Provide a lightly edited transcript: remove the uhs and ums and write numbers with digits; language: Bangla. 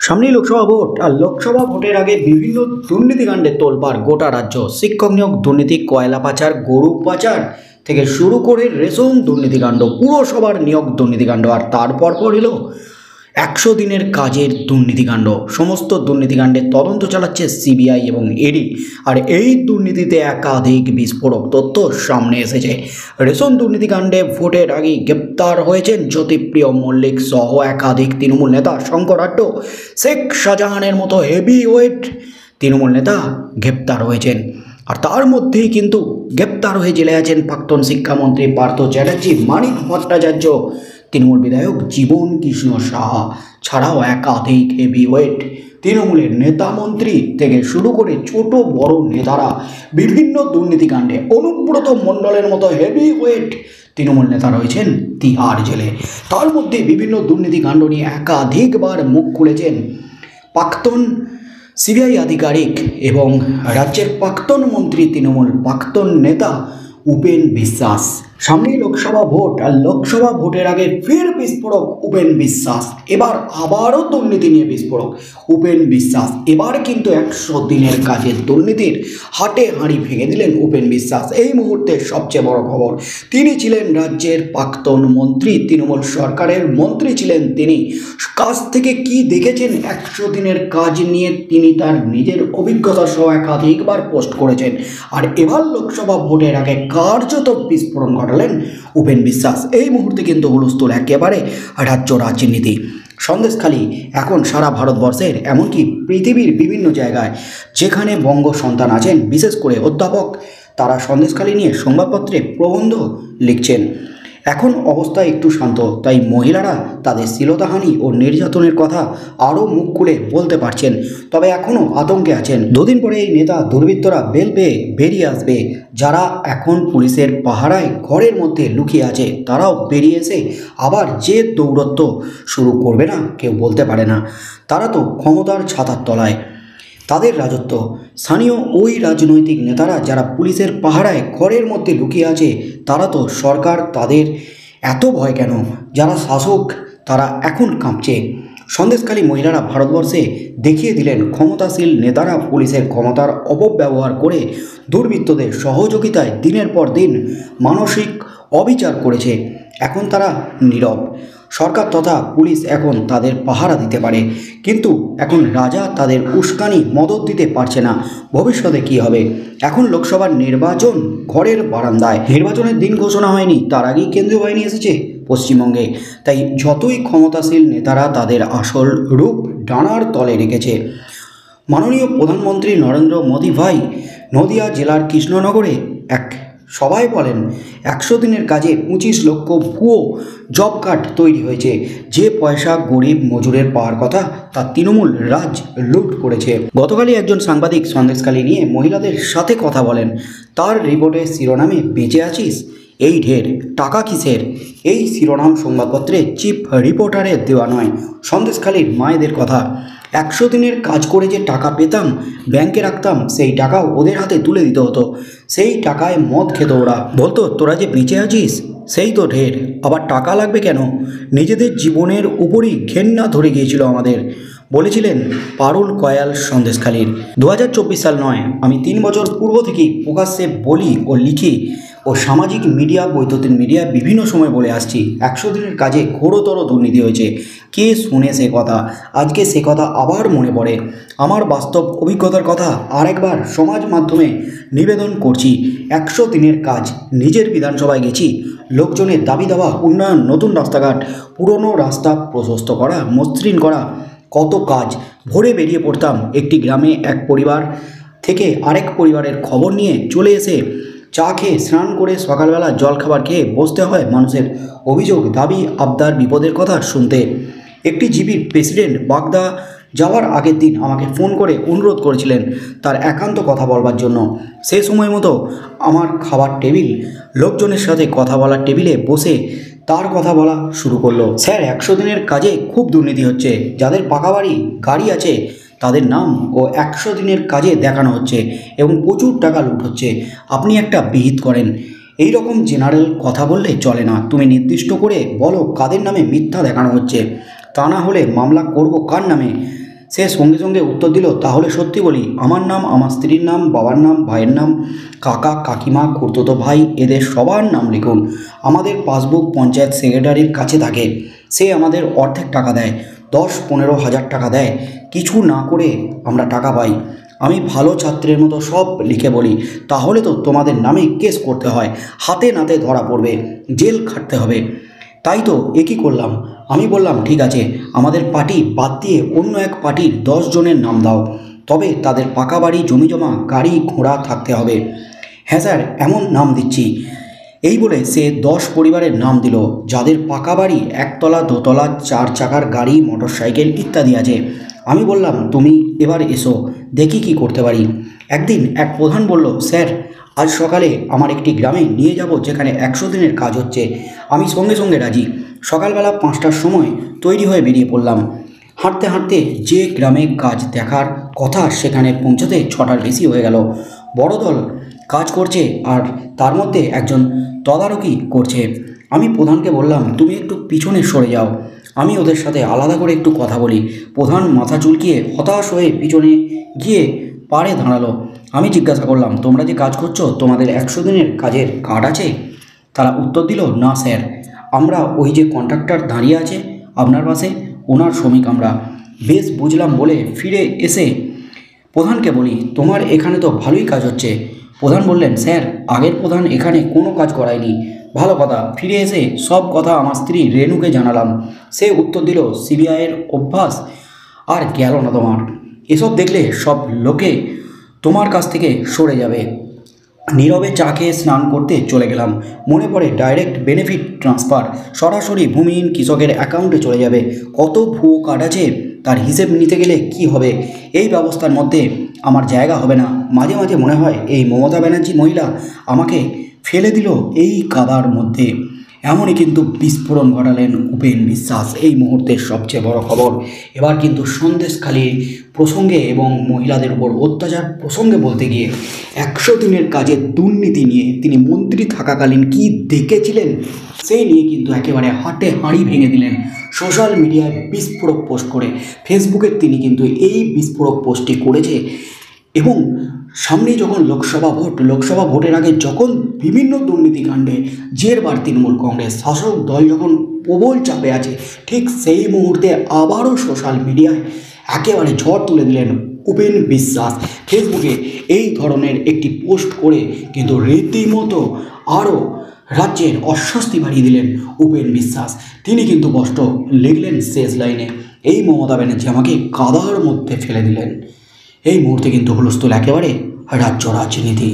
সামনেই লোকসভা ভোট আর লোকসভা ভোটের আগে বিভিন্ন দুর্নীতিকাণ্ডে তোলপাড় গোটা রাজ্য। শিক্ষক নিয়োগ দুর্নীতি, কয়লা পাচার, গরু পাচার থেকে শুরু করে রেশন দুর্নীতিকাণ্ড, পুরসভার নিয়োগ দুর্নীতিকাণ্ড, আর তারপর এলো 100 দিনের কাজের দুর্নীতিকাণ্ড। সমস্ত দুর্নীতিকাণ্ডের তদন্ত চালাচ্ছে সিবিআই এবং ইডি। আর এই দুর্নীতিতে একাধিক বিস্ফোরক তথ্য সামনে এসেছে। রেশন দুর্নীতিকাণ্ডে ভোটের আগেই গ্রেপ্তার হয়েছেন জ্যোতিপ্রিয় মল্লিক সহ একাধিক তৃণমূল নেতা। শঙ্কর আড্ড, শেখ শাহজাহানের মতো হেভিওয়েট তৃণমূল নেতা গ্রেপ্তার হয়েছেন। আর তার মধ্যেই কিন্তু গ্রেপ্তার হয়ে জেলে আছেন প্রাক্তন শিক্ষামন্ত্রী পার্থ চ্যাটার্জি, মানিক ভট্টাচার্য, তৃণমূল বিধায়ক জীবন কৃষ্ণ সাহা ছাড়াও একাধিক হেভিওয়েট তৃণমূলের নেতা মন্ত্রী থেকে শুরু করে ছোট বড় নেতারা বিভিন্ন দুর্নীতিকাণ্ডে। অনুব্রত মণ্ডলের মতো হেভিওয়েট তৃণমূল নেতা রয়েছেন তিহার জেলে। তার মধ্যে বিভিন্ন দুর্নীতিকাণ্ড নিয়ে একাধিকবার মুখ খুলেছেন প্রাক্তন সিবিআই আধিকারিক এবং রাজ্যের প্রাক্তন মন্ত্রী, তৃণমূল প্রাক্তন নেতা উপেন বিশ্বাস। সামনেই লোকসভা ভোট আর লোকসভা ভোটের আগে ফের বিস্ফোরক উপেন বিশ্বাস। এবার আবারও দুর্নীতি নিয়ে বিস্ফোরক উপেন বিশ্বাস। এবার কিন্তু 100 দিনের কাজের দুর্নীতির হাটে হাঁড়ি ভেঙে দিলেন উপেন বিশ্বাস। এই মুহূর্তে সবচেয়ে বড় খবর, তিনি ছিলেন রাজ্যের প্রাক্তন মন্ত্রী, তৃণমূল সরকারের মন্ত্রী ছিলেন তিনি। কাজ থেকে কি দেখেছেন 100 দিনের কাজ নিয়ে তিনি তার নিজের অভিজ্ঞতা সহ একাধিকবার পোস্ট করেছেন। আর এবার লোকসভা ভোটের আগে কার্যত বিস্ফোরণ ঘটালেন উপেন বিশ্বাস। এই মুহূর্তে কিন্তু হুলস্থুল একেবারে রাজ্য রাজনীতি। সন্দেশখালী এখন সারা ভারতবর্ষের, এমনকি পৃথিবীর বিভিন্ন জায়গায় যেখানে বঙ্গ সন্তান আছেন, বিশেষ করে অধ্যাপক, তারা সন্দেশখালী নিয়ে সংবাদপত্রে প্রবন্ধ লিখছেন। এখন অবস্থা একটু শান্ত, তাই মহিলারা তাদের শ্লীলতাহানি ও নির্যাতনের কথা আরও মুখ খুলে বলতে পারছেন। তবে এখনও আতঙ্কে আছেন। দুদিন পরে এই নেতা দুর্বৃত্তরা বেল পেয়ে বেরিয়ে আসবে। যারা এখন পুলিশের পাহারায় ঘরের মধ্যে লুকিয়ে আছে, তারাও বেরিয়ে এসে আবার যে দৌরত্ব শুরু করবে না কেউ বলতে পারে না। তারা তো ক্ষমতার ছাতার তলায়, তাদের রাজত্ব। স্থানীয় ওই রাজনৈতিক নেতারা যারা পুলিশের পাহারায় ঘরের মধ্যে লুকিয়ে আছে, তারা তো সরকার, তাদের এত ভয় কেন? যারা শাসক তারা এখন কাঁপছে। সন্দেশখালী মহিলারা ভারতবর্ষে দেখিয়ে দিলেন ক্ষমতাশীল নেতারা পুলিশের ক্ষমতার অপব্যবহার করে দুর্বৃত্তদের সহযোগিতায় দিনের পর দিন মানসিক অবিচার করেছে। এখন তারা নীরব। সরকার তথা পুলিশ এখন তাদের পাহারা দিতে পারে, কিন্তু এখন রাজা তাদের উস্কানি মদত দিতে পারছে না। ভবিষ্যতে কি হবে? এখন লোকসভার নির্বাচন ঘরের বারান্দায়। নির্বাচনের দিন ঘোষণা হয়নি, তার আগেই কেন্দ্রীয় বাহিনী এসেছে পশ্চিমবঙ্গে। তাই যতই ক্ষমতাশীল নেতারা তাদের আসল রূপ ডানার তলে রেখেছে। মাননীয় প্রধানমন্ত্রী নরেন্দ্র মোদী ভাই নদিয়া জেলার কৃষ্ণনগরে এক সবাই বলেন 100 দিনের কাজে 25 লক্ষ ভুয়ো জব কার্ড তৈরি হয়েছে। যে পয়সা গরিব মজুরের পাওয়ার কথা তা তৃণমূল রাজ লুট করেছে। গতকালই একজন সাংবাদিক সন্দেশখালী নিয়ে মহিলাদের সাথে কথা বলেন। তার রিপোর্টের শিরোনামে বেঁচে আছিস, এই ঢের টাকা কিসের? এই শিরোনাম সংবাদপত্রে চিফ রিপোর্টারের দেওয়া নয়, সন্দেশখালীর মায়েদের কথা। 100 দিনের কাজ করে যে টাকা পেতাম, ব্যাংকে রাখতাম, সেই টাকাও ওদের হাতে তুলে দিতে হতো। সেই টাকায় মদ খেত ওরা। বলতো তোরা যে বেঁচে আছিস সেই তো ঢের, আবার টাকা লাগবে কেন? নিজেদের জীবনের উপরই ঘেন্না ধরে গিয়েছিল আমাদের, বলেছিলেন পারুল কয়াল সন্দেশখালীর। 2024 সাল নয়, আমি 3 বছর পূর্ব থেকেই প্রকাশ্যে বলি ও লিখি ও সামাজিক মিডিয়া, বৈদ্যুতিন মিডিয়া বিভিন্ন সময় বলে আসছি 100 দিনের কাজে ঘোরতর দুর্নীতি হয়েছে। কে শুনে সে কথা? আজকে সে কথা আবার মনে পড়ে। আমার বাস্তব অভিজ্ঞতার কথা আরেকবার সমাজ মাধ্যমে নিবেদন করছি। 100 দিনের কাজ, নিজের বিধানসভায় গেছি, লোকজনের দাবি দাওয়া, উন্নয়ন, নতুন রাস্তাঘাট, পুরনো রাস্তা প্রশস্ত করা, মসৃণ করা, কত কাজ। ভোরে বেরিয়ে পড়তাম একটি গ্রামে, এক পরিবার থেকে আরেক পরিবারের খবর নিয়ে চলে এসে চা খেয়ে স্নান করে সকালবেলা জলখাবার খেয়ে বসতে হয় মানুষের অভিযোগ, দাবি, আবদার, বিপদের কথা শুনতে। একটি জিবির প্রেসিডেন্ট বাগদা যাওয়ার আগের দিন আমাকে ফোন করে অনুরোধ করেছিলেন তার একান্ত কথা বলবার জন্য। সেই সময় মতো আমার খাবার টেবিল, লোকজনের সাথে কথা বলার টেবিলে বসে তার কথা বলা শুরু করলো। স্যার, 100 দিনের কাজে খুব দুর্নীতি হচ্ছে। যাদের পাকা বাড়ি, গাড়ি আছে, তাদের নাম ও 100 দিনের কাজে দেখানো হচ্ছে এবং প্রচুর টাকা লুট হচ্ছে। আপনি একটা বিহিত করেন। এই রকম জেনারেল কথা বললে চলে না। তুমি নির্দিষ্ট করে বলো কাদের নামে মিথ্যা দেখানো হচ্ছে, তা না হলে মামলা করব কার নামে? সে সঙ্গে সঙ্গে উত্তর দিল, তাহলে সত্যি বলি, আমার নাম, আমার স্ত্রীর নাম, বাবার নাম, ভাইয়ের নাম, কাকা কাকিমা খুড়তুতো ভাই, এদের সবার নাম লিখুন। আমাদের পাসবুক পঞ্চায়েত সেক্রেটারির কাছে থাকে। সে আমাদের অর্ধেক টাকা দেয়, 10-15 হাজার টাকা দেয়। কিছু না করে আমরা টাকা পাই। আমি ভালো ছাত্রের মতো সব লিখে বলি, তাহলে তো তোমাদের নামে কেস করতে হয়, হাতে নাতে ধরা পড়বে, জেল খাটতে হবে। তাই তো একই করলাম। আমি বললাম, ঠিক আছে, আমাদের পার্টি বাদ দিয়ে অন্য এক পার্টির 10 জনের নাম দাও, তবে তাদের পাকা বাড়ি, জমি জমা, গাড়ি ঘোড়া থাকতে হবে। হ্যাঁ স্যার, এমন নাম দিচ্ছি। এই বলে সে 10 পরিবারের নাম দিল, যাদের পাকা বাড়ি, 1 তলা 2 তলা 4 চাকার গাড়ি, মোটরসাইকেল ইত্যাদি আছে। আমি বললাম, তুমি এবার এসো, দেখি কি করতে পারি। একদিন এক প্রধান বলল, স্যার, আজ সকালে আমার একটি গ্রামে নিয়ে যাব যেখানে 100 দিনের কাজ হচ্ছে। আমি সঙ্গে সঙ্গে রাজি। সকালবেলা 5টার সময় তৈরি হয়ে বেরিয়ে পড়লাম। হাঁটতে হাঁটতে যে গ্রামে কাজ দেখার কথা সেখানে পৌঁছাতে 6টার বেশি হয়ে গেল। বড় দল কাজ করছে আর তার মধ্যে একজন তদারকি করছে। আমি প্রধানকে বললাম, তুমি একটু পিছনে সরে যাও, আমি ওদের সাথে আলাদা করে একটু কথা বলি। প্রধান মাথা চুলকিয়ে হতাশ হয়ে পিছনে গিয়ে পাড়ে দাঁড়ালো। আমি জিজ্ঞাসা করলাম, তোমরা যে কাজ করছো, তোমাদের 100 দিনের কাজের কার্ড আছে? তারা উত্তর দিল, না স্যার, আমরা ওই যে কন্ট্রাক্টর দাঁড়িয়ে আছে আপনার পাশে, ওনার শ্রমিক আমরা। বেশ বুঝলাম বলে ফিরে এসে প্রধানকে বলি, তোমার এখানে তো ভালোই কাজ হচ্ছে। প্রধান বললেন, স্যার, আগের প্রধান এখানে কোনো কাজ করায়নি। ভালো কথা। ফিরে এসে সব কথা আমার স্ত্রী রেনুকে জানালাম। সে উত্তর দিল, সিবিআইয়ের অভ্যাস আর গেল না তোমার। এসব দেখলে সব লোকে তোমার কাছ থেকে সরে যাবে। নীরবে চা খেয়ে স্নান করতে চলে গেলাম। মনে পড়ে ডাইরেক্ট বেনিফিট ট্রান্সফার, সরাসরি ভূমিহীন কৃষকের অ্যাকাউন্টে চলে যাবে। কত ভুয়ো কার্ড আছে, তার হিসেব নিতে গেলে কি হবে? এই ব্যবস্থার মধ্যে আমার জায়গা হবে না। মাঝে মাঝে মনে হয় এই মমতা ব্যানার্জি মহিলা আমাকে ফেলে দিল এই কাদার মধ্যে। এমনই কিন্তু বিস্ফোরণ ঘটালেন উপেন বিশ্বাস। এই মুহূর্তের সবচেয়ে বড় খবর। এবার কিন্তু সন্দেশখালী প্রসঙ্গে এবং মহিলাদের উপর অত্যাচার প্রসঙ্গে বলতে গিয়ে 100 দিনের কাজের দুর্নীতি নিয়ে তিনি মন্ত্রী থাকাকালীন কি দেখেছিলেন সেই নিয়ে কিন্তু একেবারে হাটে হাঁড়ি ভেঙে দিলেন সোশ্যাল মিডিয়ায় বিস্ফোরক পোস্ট করে। ফেসবুকে তিনি কিন্তু এই বিস্ফোরক পোস্টটি করেছে। এবং সামনেই যখন লোকসভা ভোটের আগে যখন বিভিন্ন দুর্নীতিকাণ্ডে জেরবার তৃণমূল কংগ্রেস, শাসক দল যখন প্রবল চাপে আছে, ঠিক সেই মুহূর্তে আবারও সোশ্যাল মিডিয়ায় একেবারে ঝড় তুলে দিলেন উপেন বিশ্বাস। ফেসবুকে এই ধরনের একটি পোস্ট করে কিন্তু রীতিমতো আরও রাজ্যের অস্বস্তি বাড়িয়ে দিলেন উপেন বিশ্বাস। তিনি কিন্তু স্পষ্ট লিখলেন শেষ লাইনে, এই মমতা ব্যানার্জি আমাকে কাদার মধ্যে ফেলে দিলেন। এই মুহূর্তে কিন্তু হুলস্থুল একেবারে রাজ্য রাজনীতি।